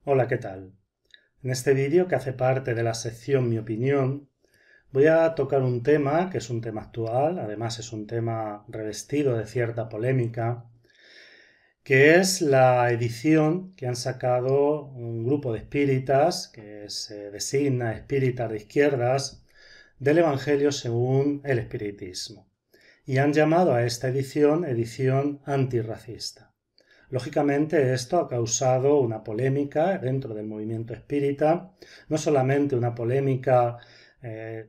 Hola, ¿qué tal? En este vídeo, que hace parte de la sección Mi opinión, voy a tocar un tema que es un tema actual, además es un tema revestido de cierta polémica, que es la edición que han sacado un grupo de espíritas, que se designa espíritas de izquierdas, del Evangelio según el espiritismo. Y han llamado a esta edición antirracista. Lógicamente esto ha causado una polémica dentro del movimiento espírita, no solamente una polémica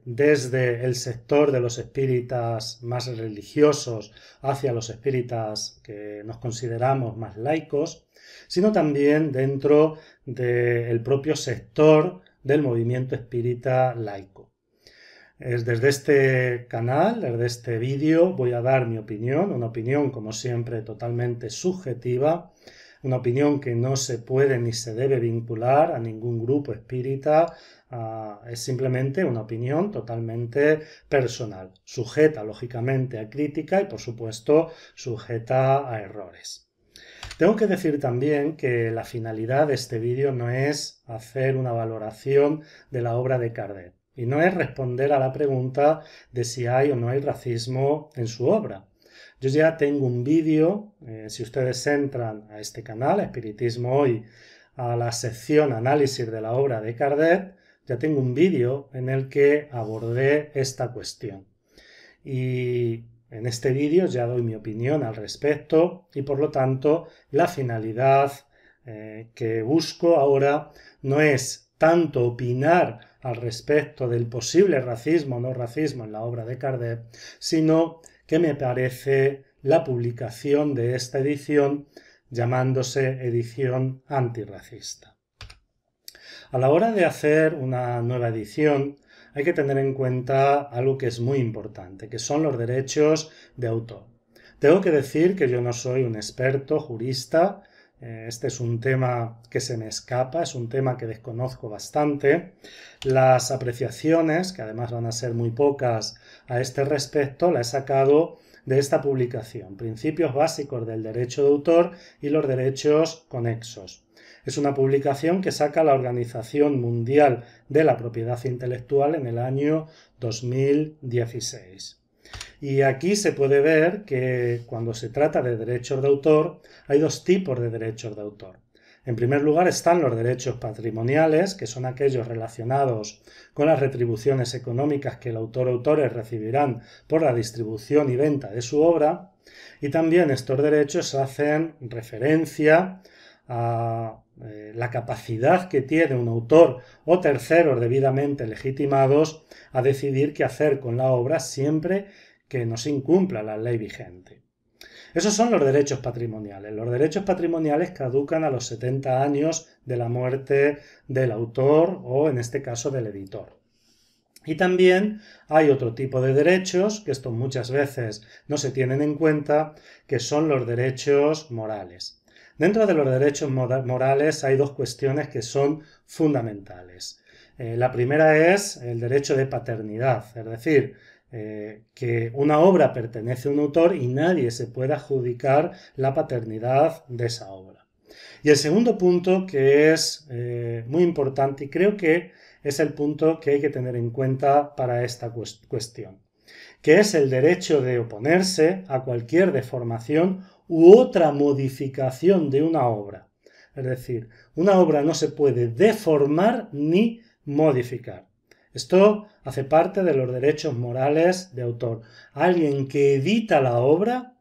desde el sector de los espíritas más religiosos hacia los espíritas que nos consideramos más laicos, sino también dentro del propio sector del movimiento espírita laico. Desde este canal, desde este vídeo, voy a dar mi opinión, una opinión como siempre totalmente subjetiva, una opinión que no se puede ni se debe vincular a ningún grupo espírita, es simplemente una opinión totalmente personal, sujeta lógicamente a crítica y por supuesto sujeta a errores. Tengo que decir también que la finalidad de este vídeo no es hacer una valoración de la obra de Kardec y no es responder a la pregunta de si hay o no hay racismo en su obra. Yo ya tengo un vídeo, si ustedes entran a este canal, Espiritismo Hoy, a la sección Análisis de la obra de Kardec, ya tengo un vídeo en el que abordé esta cuestión. Y en este vídeo ya doy mi opinión al respecto y por lo tanto la finalidad que busco ahora no es tanto opinar al respecto del posible racismo o no racismo en la obra de Kardec, sino que me parece la publicación de esta edición llamándose edición antirracista. A la hora de hacer una nueva edición hay que tener en cuenta algo que es muy importante, que son los derechos de autor. Tengo que decir que yo no soy un experto jurista, este es un tema que se me escapa, es un tema que desconozco bastante. Las apreciaciones, que además van a ser muy pocas a este respecto, las he sacado de esta publicación, Principios básicos del derecho de autor y los derechos conexos. Es una publicación que saca la Organización Mundial de la Propiedad Intelectual en el año 2016. Y aquí se puede ver que cuando se trata de derechos de autor hay dos tipos de derechos de autor. En primer lugar están los derechos patrimoniales, que son aquellos relacionados con las retribuciones económicas que el autor o autores recibirán por la distribución y venta de su obra. Y también estos derechos hacen referencia a la capacidad que tiene un autor o terceros debidamente legitimados a decidir qué hacer con la obra siempre que no se incumpla la ley vigente. Esos son los derechos patrimoniales. Los derechos patrimoniales caducan a los 70 años de la muerte del autor o, en este caso, del editor. Y también hay otro tipo de derechos, que esto muchas veces no se tienen en cuenta, que son los derechos morales. Dentro de los derechos morales hay dos cuestiones que son fundamentales. La primera es el derecho de paternidad, es decir, que una obra pertenece a un autor y nadie se puede adjudicar la paternidad de esa obra. Y el segundo punto, que es muy importante y creo que es el punto que hay que tener en cuenta para esta cuestión, que es el derecho de oponerse a cualquier deformación u otra modificación de una obra. Es decir, una obra no se puede deformar ni modificar. Esto hace parte de los derechos morales de autor. Alguien que edita la obra,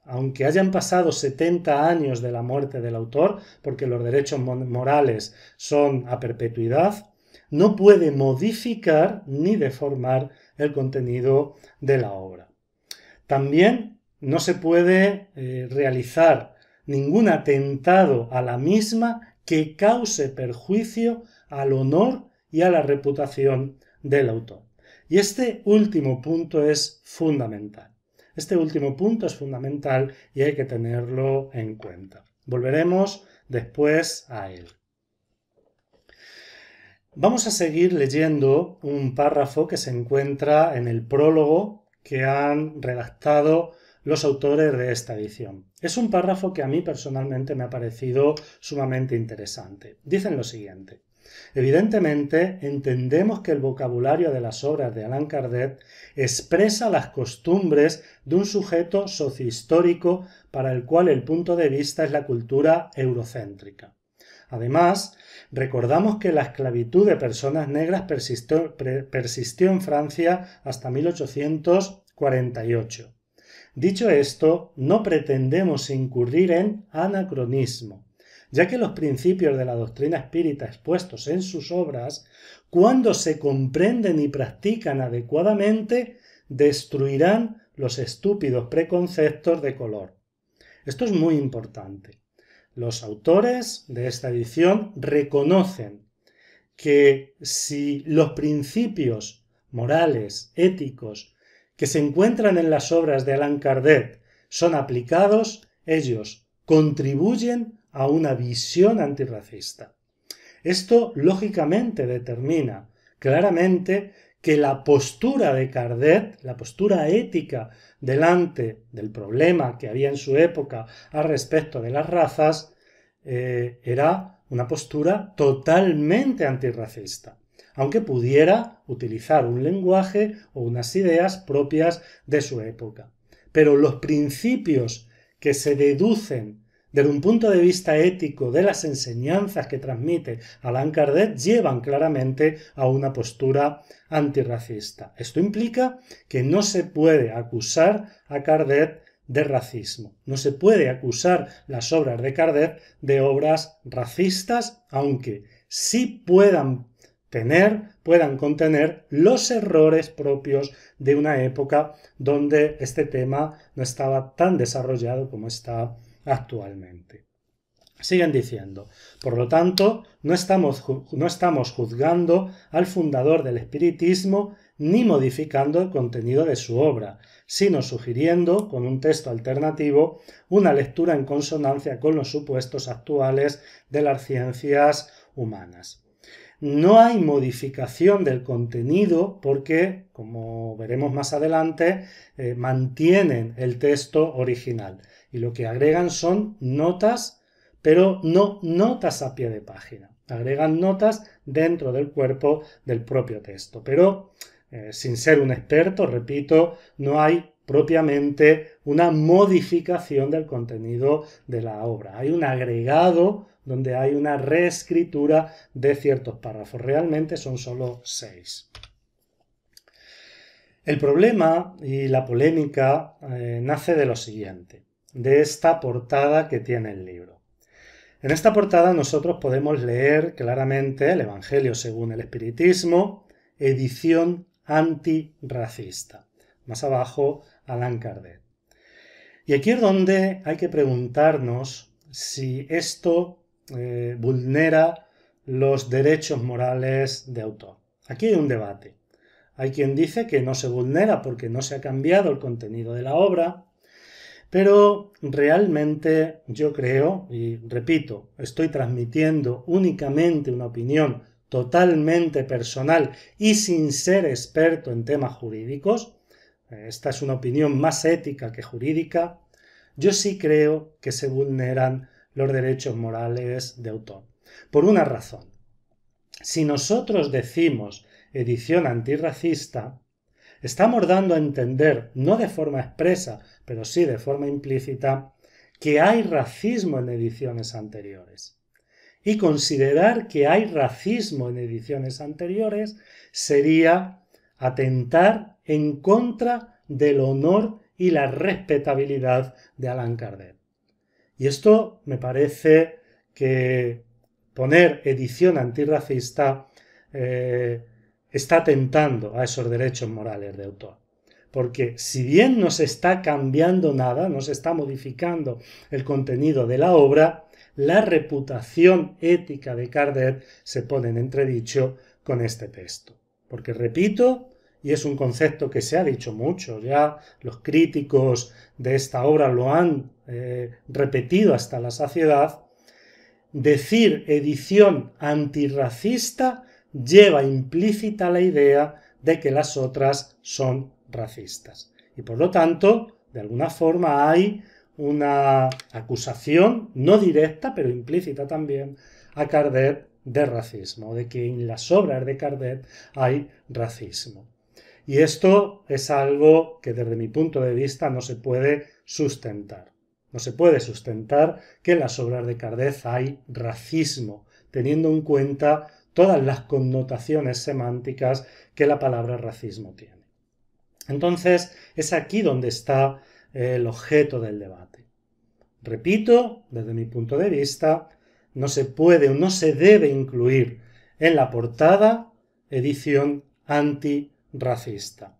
aunque hayan pasado 70 años de la muerte del autor, porque los derechos morales son a perpetuidad, no puede modificar ni deformar el contenido de la obra. También no se puede realizar ningún atentado a la misma que cause perjuicio al honor y a la reputación del autor. Y este último punto es fundamental. Este último punto es fundamental y hay que tenerlo en cuenta. Volveremos después a él. Vamos a seguir leyendo un párrafo que se encuentra en el prólogo que han redactado los autores de esta edición. Es un párrafo que a mí personalmente me ha parecido sumamente interesante. Dicen lo siguiente: evidentemente, entendemos que el vocabulario de las obras de Allan Kardec expresa las costumbres de un sujeto sociohistórico para el cual el punto de vista es la cultura eurocéntrica. Además, recordamos que la esclavitud de personas negras persistió en Francia hasta 1848. Dicho esto, no pretendemos incurrir en anacronismo, ya que los principios de la doctrina espírita expuestos en sus obras, cuando se comprenden y practican adecuadamente, destruirán los estúpidos preconceptos de color. Esto es muy importante. Los autores de esta edición reconocen que si los principios morales, éticos, que se encuentran en las obras de Allan Kardec son aplicados, ellos contribuyen a una visión antirracista. Esto, lógicamente, determina claramente que la postura de Kardec, la postura ética delante del problema que había en su época al respecto de las razas, era una postura totalmente antirracista, aunque pudiera utilizar un lenguaje o unas ideas propias de su época. Pero los principios que se deducen desde un punto de vista ético de las enseñanzas que transmite Allan Kardec llevan claramente a una postura antirracista. Esto implica que no se puede acusar a Kardec de racismo. No se puede acusar las obras de Kardec de obras racistas, aunque sí puedan contener los errores propios de una época donde este tema no estaba tan desarrollado como está actualmente. Siguen diciendo: por lo tanto, no estamos juzgando al fundador del espiritismo ni modificando el contenido de su obra, sino sugiriendo, con un texto alternativo, una lectura en consonancia con los supuestos actuales de las ciencias humanas. No hay modificación del contenido porque, como veremos más adelante, mantienen el texto original y lo que agregan son notas, pero no notas a pie de página. Agregan notas dentro del cuerpo del propio texto, pero sin ser un experto, repito, no hay propiamente una modificación del contenido de la obra. Hay un agregado donde hay una reescritura de ciertos párrafos. Realmente son solo 6. El problema y la polémica nace de lo siguiente, de esta portada que tiene el libro. En esta portada nosotros podemos leer claramente el Evangelio según el Espiritismo, edición antirracista. Más abajo, Allan Kardec. Y aquí es donde hay que preguntarnos si esto vulnera los derechos morales de autor. Aquí hay un debate. Hay quien dice que no se vulnera porque no se ha cambiado el contenido de la obra, pero realmente yo creo, y repito, estoy transmitiendo únicamente una opinión totalmente personal y sin ser experto en temas jurídicos, esta es una opinión más ética que jurídica, yo sí creo que se vulneran los derechos morales de autor. Por una razón. Si nosotros decimos edición antirracista, estamos dando a entender, no de forma expresa, pero sí de forma implícita, que hay racismo en ediciones anteriores. Y considerar que hay racismo en ediciones anteriores sería atentar en contra del honor y la respetabilidad de Allan Kardec. Y esto me parece que poner edición antirracista está atentando a esos derechos morales de autor. Porque si bien no se está cambiando nada, no se está modificando el contenido de la obra, la reputación ética de Kardec se pone en entredicho con este texto. Porque repito, y es un concepto que se ha dicho mucho, ya los críticos de esta obra lo han repetido hasta la saciedad, decir edición antirracista lleva implícita la idea de que las otras son racistas. Y por lo tanto, De alguna forma hay una acusación, no directa, pero implícita también, a Cardet de racismo, de que en las obras de Cardet hay racismo. Y esto es algo que desde mi punto de vista no se puede sustentar. No se puede sustentar que en las obras de Cardet hay racismo, teniendo en cuenta todas las connotaciones semánticas que la palabra racismo tiene. Entonces, es aquí donde está el objeto del debate. Repito, desde mi punto de vista, no se puede o no se debe incluir en la portada edición antirracista.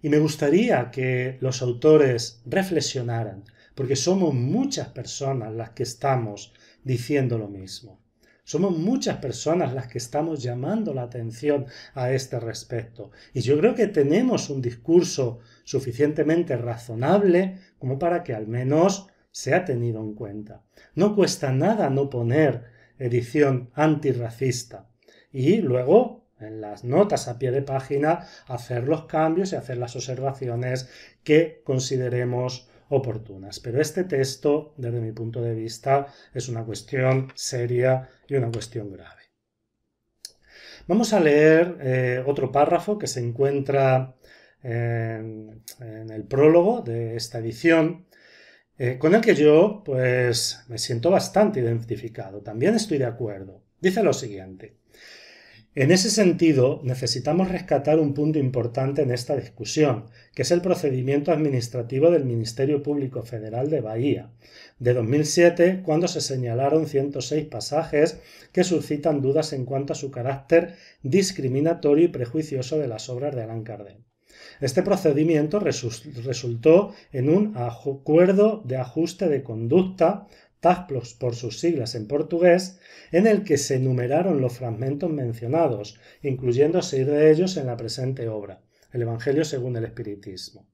Y me gustaría que los autores reflexionaran, porque somos muchas personas las que estamos diciendo lo mismo. Somos muchas personas las que estamos llamando la atención a este respecto. Y yo creo que tenemos un discurso suficientemente razonable como para que al menos sea tenido en cuenta. No cuesta nada no poner edición antirracista. Y luego, en las notas a pie de página, hacer los cambios y hacer las observaciones que consideremos oportunas. Pero este texto, desde mi punto de vista, es una cuestión seria y una cuestión grave. Vamos a leer otro párrafo que se encuentra en el prólogo de esta edición, con el que yo pues me siento bastante identificado. También estoy de acuerdo. Dice lo siguiente: en ese sentido, necesitamos rescatar un punto importante en esta discusión, que es el procedimiento administrativo del Ministerio Público Federal de Bahía, de 2007, cuando se señalaron 106 pasajes que suscitan dudas en cuanto a su carácter discriminatorio y prejuicioso de las obras de Allan Kardec. Este procedimiento resultó en un acuerdo de ajuste de conducta, TACPLOS por sus siglas en portugués, en el que se enumeraron los fragmentos mencionados, incluyendo 6 de ellos en la presente obra, el Evangelio según el Espiritismo.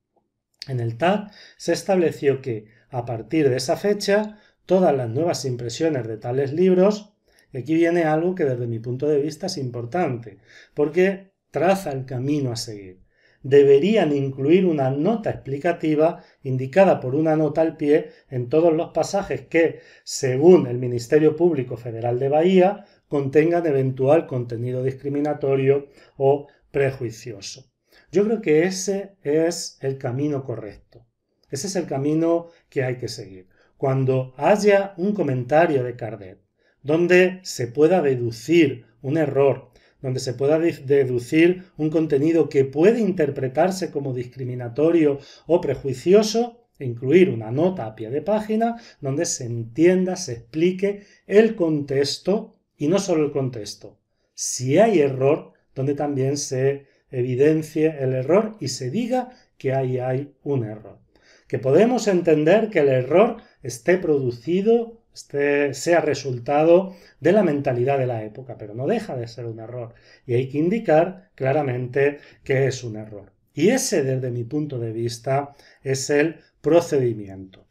En el TAC se estableció que, a partir de esa fecha, todas las nuevas impresiones de tales libros, y aquí viene algo que desde mi punto de vista es importante, porque traza el camino a seguir, deberían incluir una nota explicativa indicada por una nota al pie en todos los pasajes que, según el Ministerio Público Federal de Bahía, contengan eventual contenido discriminatorio o prejuicioso. Yo creo que ese es el camino correcto. Ese es el camino que hay que seguir. Cuando haya un comentario de Kardec donde se pueda deducir un error, donde se pueda deducir un contenido que puede interpretarse como discriminatorio o prejuicioso, incluir una nota a pie de página donde se entienda, se explique el contexto y no solo el contexto. Si hay error, donde también se evidencie el error y se diga que ahí hay un error. Que podemos entender que el error esté producido, sea resultado de la mentalidad de la época, pero no deja de ser un error y hay que indicar claramente que es un error. Y ese, desde mi punto de vista, es el procedimiento.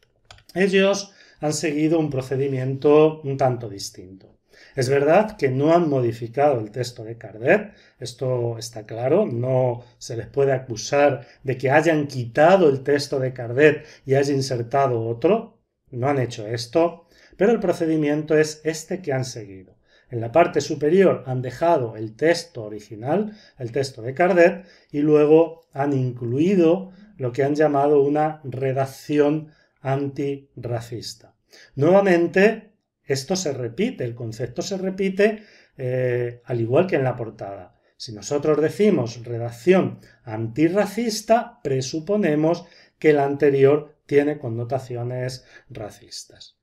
Ellos han seguido un procedimiento un tanto distinto. Es verdad que no han modificado el texto de Kardec, esto está claro, no se les puede acusar de que hayan quitado el texto de Kardec y hayan insertado otro, no han hecho esto, pero el procedimiento es este que han seguido. En la parte superior han dejado el texto original, el texto de Kardec, y luego han incluido lo que han llamado una redacción antirracista. Nuevamente, esto se repite, el concepto se repite al igual que en la portada. Si nosotros decimos redacción antirracista, presuponemos que el anterior tiene connotaciones racistas.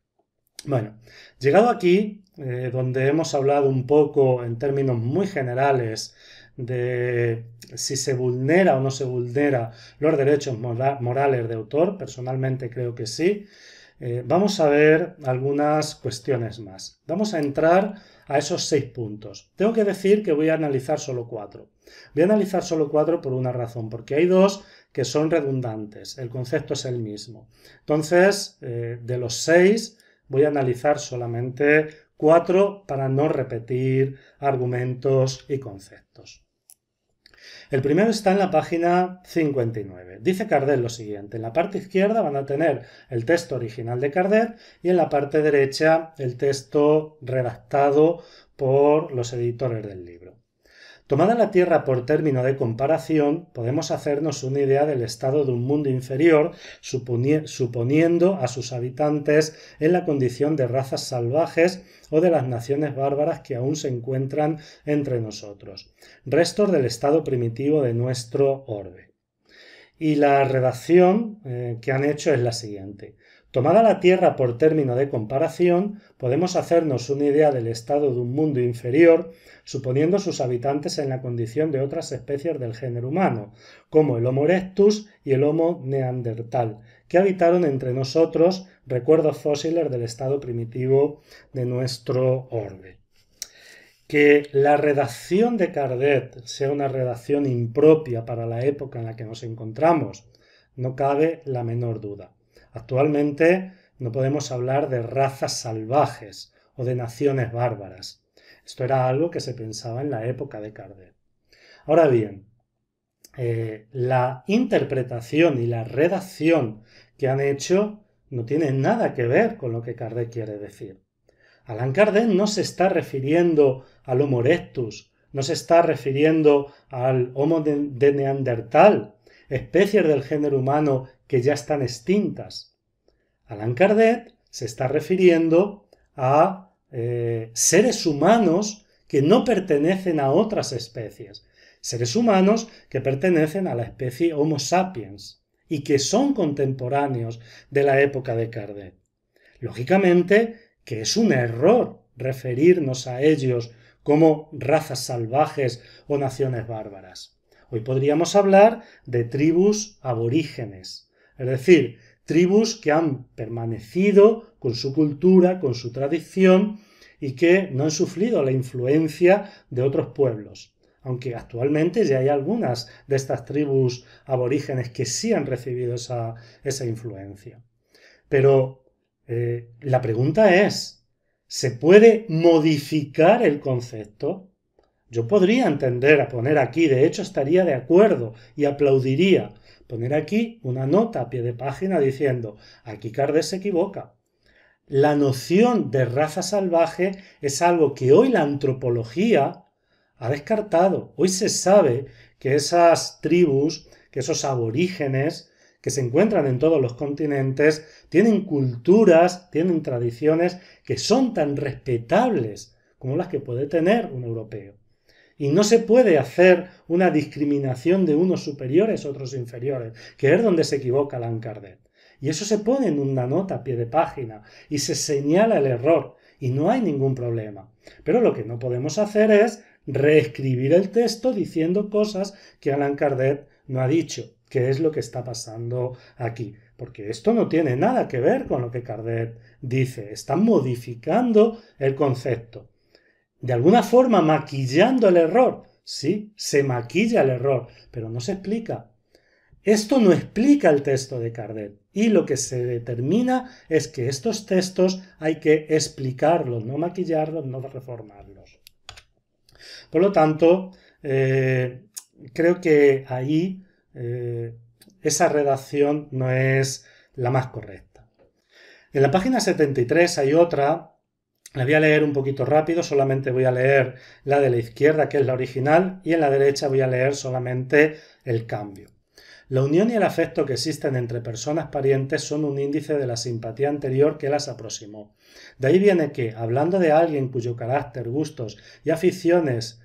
Bueno, llegado aquí, donde hemos hablado un poco en términos muy generales de si se vulnera o no se vulnera los derechos morales de autor, personalmente creo que sí, vamos a ver algunas cuestiones más. Vamos a entrar a esos 6 puntos. Tengo que decir que voy a analizar solo 4. Voy a analizar solo 4 por una razón, porque hay 2 que son redundantes, el concepto es el mismo. Entonces, de los 6 voy a analizar solamente 4 para no repetir argumentos y conceptos. El primero está en la página 59. Dice Cardet lo siguiente: en la parte izquierda van a tener el texto original de Cardet y en la parte derecha el texto redactado por los editores del libro. Tomada la Tierra por término de comparación, podemos hacernos una idea del estado de un mundo inferior, suponiendo a sus habitantes en la condición de razas salvajes o de las naciones bárbaras que aún se encuentran entre nosotros, restos del estado primitivo de nuestro orbe. Y la redacción que han hecho es la siguiente. Tomada la Tierra por término de comparación, podemos hacernos una idea del estado de un mundo inferior, suponiendo sus habitantes en la condición de otras especies del género humano, como el Homo erectus y el Homo neandertal, que habitaron entre nosotros, recuerdos fósiles del estado primitivo de nuestro orbe. Que la redacción de Cardet sea una redacción impropia para la época en la que nos encontramos, no cabe la menor duda. Actualmente no podemos hablar de razas salvajes o de naciones bárbaras. Esto era algo que se pensaba en la época de Cardet. Ahora bien, la interpretación y la redacción que han hecho no tienen nada que ver con lo que Cardet quiere decir. Allan Kardec no se está refiriendo al Homo erectus, no se está refiriendo al Homo de Neandertal, especies del género humano que ya están extintas. Allan Kardec se está refiriendo a seres humanos que no pertenecen a otras especies, seres humanos que pertenecen a la especie Homo sapiens y que son contemporáneos de la época de Kardec. Lógicamente que es un error referirnos a ellos como razas salvajes o naciones bárbaras. Hoy podríamos hablar de tribus aborígenes, es decir, tribus que han permanecido con su cultura, con su tradición y que no han sufrido la influencia de otros pueblos. Aunque actualmente ya hay algunas de estas tribus aborígenes que sí han recibido esa influencia. Pero la pregunta es, ¿se puede modificar el concepto? Yo podría entender a poner aquí, de hecho estaría de acuerdo y aplaudiría poner aquí una nota a pie de página diciendo, aquí Kardec se equivoca. La noción de raza salvaje es algo que hoy la antropología ha descartado. Hoy se sabe que esas tribus, que esos aborígenes que se encuentran en todos los continentes, tienen culturas, tienen tradiciones que son tan respetables como las que puede tener un europeo. Y no se puede hacer una discriminación de unos superiores, otros inferiores, que es donde se equivoca Allan Kardec. Y eso se pone en una nota a pie de página y se señala el error y no hay ningún problema. Pero lo que no podemos hacer es reescribir el texto diciendo cosas que Allan Kardec no ha dicho, que es lo que está pasando aquí. Porque esto no tiene nada que ver con lo que Kardec dice. Están modificando el concepto. De alguna forma maquillando el error. Sí, se maquilla el error, pero no se explica. Esto no explica el texto de Kardec y lo que se determina es que estos textos hay que explicarlos, no maquillarlos, no reformarlos. Por lo tanto, creo que ahí esa redacción no es la más correcta. En la página 73 hay otra. La voy a leer un poquito rápido, solamente voy a leer la de la izquierda, que es la original, y en la derecha voy a leer solamente el cambio. La unión y el afecto que existen entre personas parientes son un índice de la simpatía anterior que las aproximó. De ahí viene que, hablando de alguien cuyo carácter, gustos y aficiones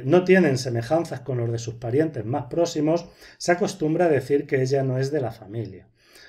no tienen semejanzas con los de sus parientes más próximos, se acostumbra a decir que ella no es de la familia.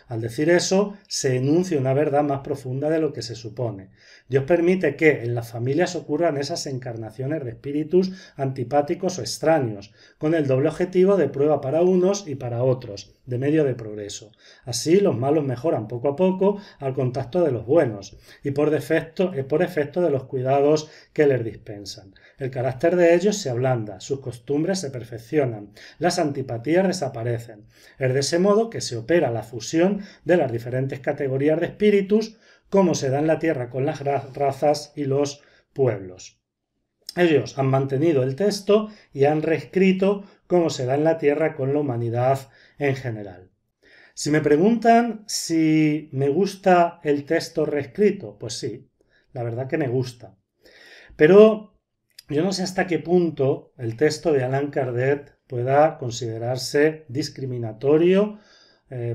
Al decir eso, se enuncia una verdad más profunda de lo que se supone. Dios permite que en las familias ocurran esas encarnaciones de espíritus antipáticos o extraños, con el doble objetivo de prueba para unos y para otros, de medio de progreso. Así, los malos mejoran poco a poco al contacto de los buenos, y por efecto de los cuidados que les dispensan. El carácter de ellos se ablanda, sus costumbres se perfeccionan, las antipatías desaparecen. Es de ese modo que se opera la fusión de las diferentes categorías de espíritus, como se da en la tierra con las razas y los pueblos. Ellos han mantenido el texto y han reescrito cómo se da en la Tierra con la humanidad en general. Si me preguntan si me gusta el texto reescrito, pues sí, la verdad que me gusta. Pero yo no sé hasta qué punto el texto de Allan Kardec pueda considerarse discriminatorio,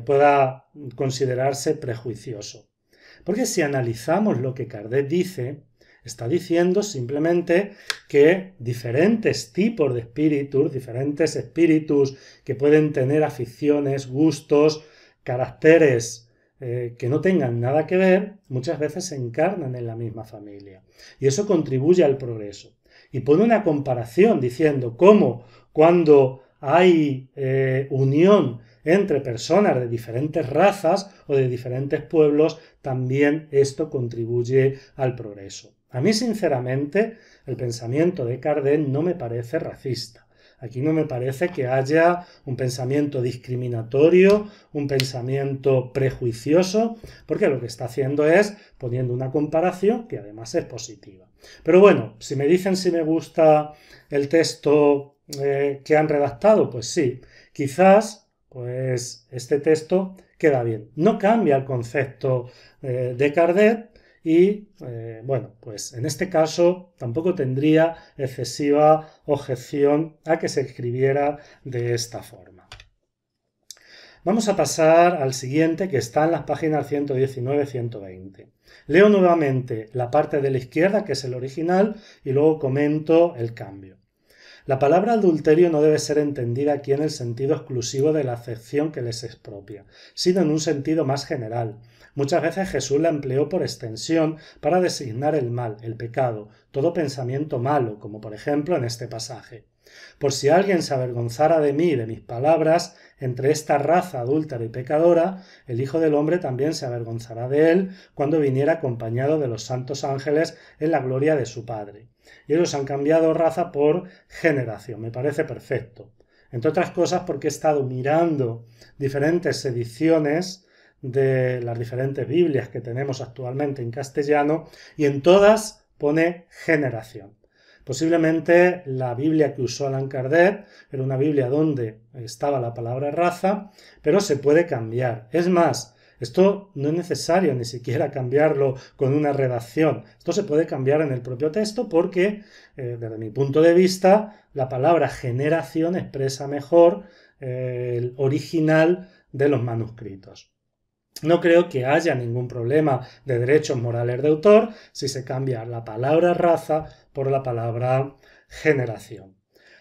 pueda considerarse prejuicioso. Porque si analizamos lo que Kardec dice, está diciendo simplemente que diferentes tipos de espíritus, diferentes espíritus que pueden tener aficiones, gustos, caracteres que no tengan nada que ver, muchas veces se encarnan en la misma familia. Y eso contribuye al progreso. Y pone una comparación diciendo cómo cuando hay unión entre personas de diferentes razas o de diferentes pueblos, también esto contribuye al progreso. A mí, sinceramente, el pensamiento de Kardec no me parece racista. Aquí no me parece que haya un pensamiento discriminatorio, un pensamiento prejuicioso, porque lo que está haciendo es poniendo una comparación que además es positiva. Pero bueno, si me dicen si me gusta el texto que han redactado, pues sí, quizás pues este texto queda bien. No cambia el concepto de Kardec y bueno, pues en este caso tampoco tendría excesiva objeción a que se escribiera de esta forma. Vamos a pasar al siguiente, que está en las páginas 119-120. Leo nuevamente la parte de la izquierda, que es el original, y luego comento el cambio. La palabra adulterio no debe ser entendida aquí en el sentido exclusivo de la acepción que les es propia, sino en un sentido más general. Muchas veces Jesús la empleó por extensión para designar el mal, el pecado, todo pensamiento malo, como por ejemplo en este pasaje. Por si alguien se avergonzara de mí y de mis palabras, entre esta raza adúltera y pecadora, el Hijo del Hombre también se avergonzará de él cuando viniera acompañado de los santos ángeles en la gloria de su Padre. Y ellos han cambiado raza por generación. Me parece perfecto. Entre otras cosas porque he estado mirando diferentes ediciones de las diferentes Biblias que tenemos actualmente en castellano y en todas pone generación. Posiblemente la Biblia que usó Allan Kardec era una Biblia donde estaba la palabra raza, pero se puede cambiar. Es más, esto no es necesario ni siquiera cambiarlo con una redacción. Esto se puede cambiar en el propio texto porque, desde mi punto de vista, la palabra generación expresa mejor el original de los manuscritos. No creo que haya ningún problema de derechos morales de autor si se cambia la palabra raza por la palabra generación.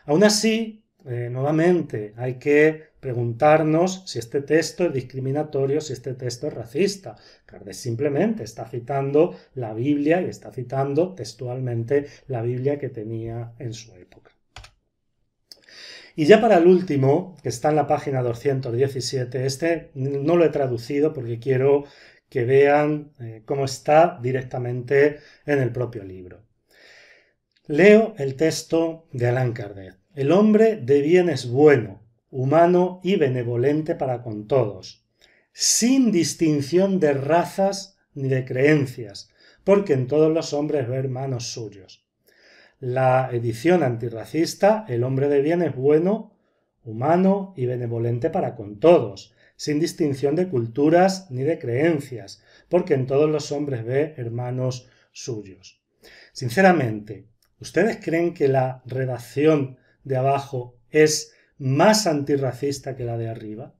Aún así, nuevamente hay que preguntarnos si este texto es discriminatorio, si este texto es racista. Kardec simplemente está citando la Biblia y está citando textualmente la Biblia que tenía en su época. Y ya para el último, que está en la página 217, este no lo he traducido porque quiero que vean cómo está directamente en el propio libro. Leo el texto de Allan Kardec. El hombre de bien es bueno, humano y benevolente para con todos, sin distinción de razas ni de creencias, porque en todos los hombres ve hermanos suyos. La edición antirracista, el hombre de bien es bueno, humano y benevolente para con todos, sin distinción de culturas ni de creencias, porque en todos los hombres ve hermanos suyos. Sinceramente, ¿ustedes creen que la redacción de abajo es más antirracista que la de arriba?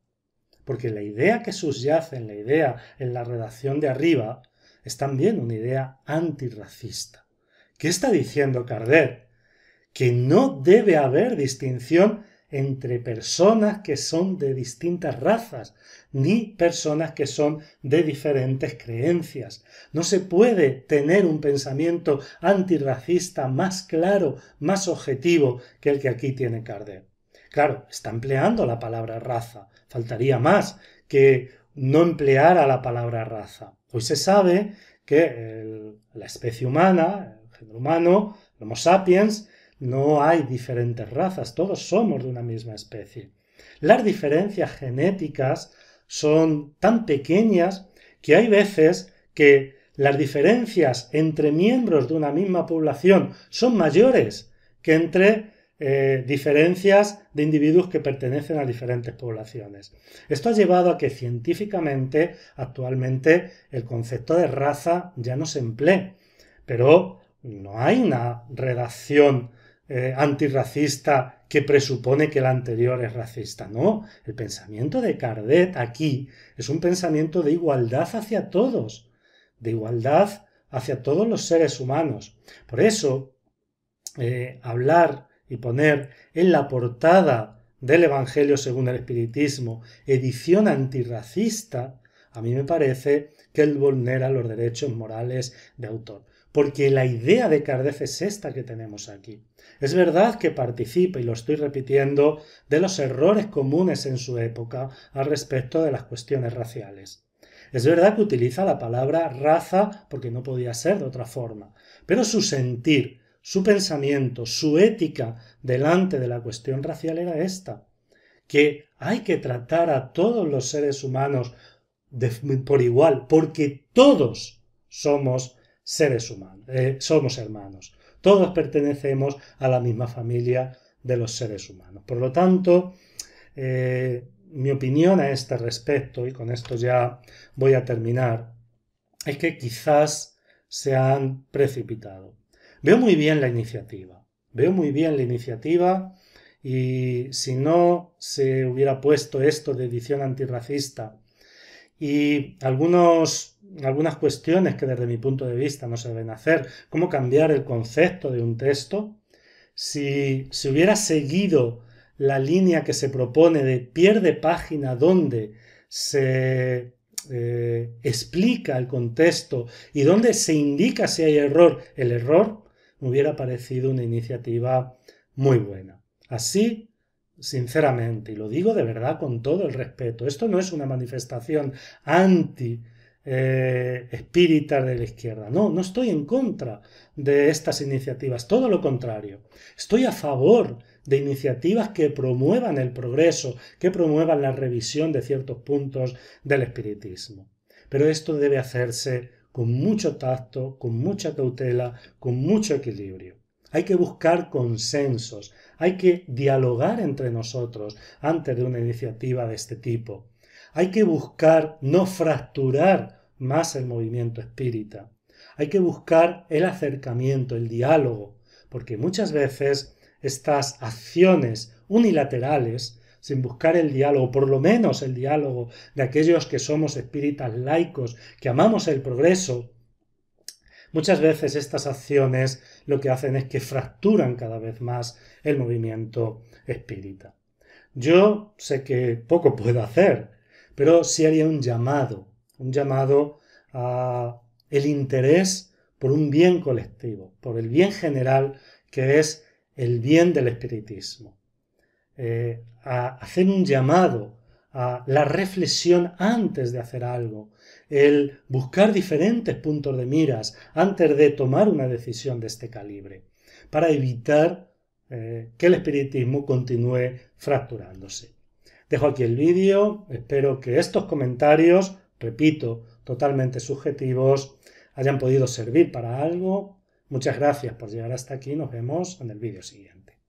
Porque la idea que subyace en la redacción de arriba es también una idea antirracista. ¿Qué está diciendo Kardec? Que no debe haber distinción entre personas que son de distintas razas, ni personas que son de diferentes creencias. No se puede tener un pensamiento antirracista más claro, más objetivo que el que aquí tiene Kardec. Claro, está empleando la palabra raza. Faltaría más que no empleara la palabra raza. Hoy se sabe que la especie humana, el género humano, el Homo sapiens, no hay diferentes razas, todos somos de una misma especie. Las diferencias genéticas son tan pequeñas que hay veces que las diferencias entre miembros de una misma población son mayores que entre diferencias de individuos que pertenecen a diferentes poblaciones. Esto ha llevado a que científicamente actualmente el concepto de raza ya no se emplee, pero no hay una redacción antirracista que presupone que la anterior es racista. No, el pensamiento de Kardec aquí es un pensamiento de igualdad hacia todos, de igualdad hacia todos los seres humanos. Por eso, hablar y poner en la portada del Evangelio según el Espiritismo edición antirracista, a mí me parece que él vulnera los derechos morales de autor. Porque la idea de Kardec es esta que tenemos aquí. Es verdad que participa, y lo estoy repitiendo, de los errores comunes en su época al respecto de las cuestiones raciales. Es verdad que utiliza la palabra raza porque no podía ser de otra forma, pero su sentir, su pensamiento, su ética delante de la cuestión racial era esta, que hay que tratar a todos los seres humanos por igual, porque todos somos seres humanos, somos hermanos, todos pertenecemos a la misma familia de los seres humanos. Por lo tanto, mi opinión a este respecto, y con esto ya voy a terminar, es que quizás se han precipitado. Veo muy bien la iniciativa, y si no se hubiera puesto esto de edición antirracista y algunas cuestiones que desde mi punto de vista no se deben hacer, cómo cambiar el concepto de un texto, si se hubiera seguido la línea que se propone de pie de página donde se explica el contexto y donde se indica si hay error, el error, me hubiera parecido una iniciativa muy buena. Así, sinceramente, y lo digo de verdad con todo el respeto, esto no es una manifestación espírita de la izquierda. No estoy en contra de estas iniciativas, todo lo contrario. Estoy a favor de iniciativas que promuevan el progreso, que promuevan la revisión de ciertos puntos del espiritismo. Pero esto debe hacerse con mucho tacto, con mucha cautela, con mucho equilibrio. Hay que buscar consensos, hay que dialogar entre nosotros antes de una iniciativa de este tipo. Hay que buscar no fracturar más el movimiento espírita. Hay que buscar el acercamiento, el diálogo, porque muchas veces estas acciones unilaterales, sin buscar el diálogo, por lo menos el diálogo de aquellos que somos espíritas laicos, que amamos el progreso, muchas veces estas acciones lo que hacen es que fracturan cada vez más el movimiento espírita. Yo sé que poco puedo hacer, pero sí haría un llamado a el interés por un bien colectivo, por el bien general que es el bien del espiritismo. A hacer un llamado a la reflexión antes de hacer algo, el buscar diferentes puntos de miras antes de tomar una decisión de este calibre, para evitar que el espiritismo continúe fracturándose. Dejo aquí el vídeo, espero que estos comentarios, repito, totalmente subjetivos, hayan podido servir para algo. Muchas gracias por llegar hasta aquí, nos vemos en el vídeo siguiente.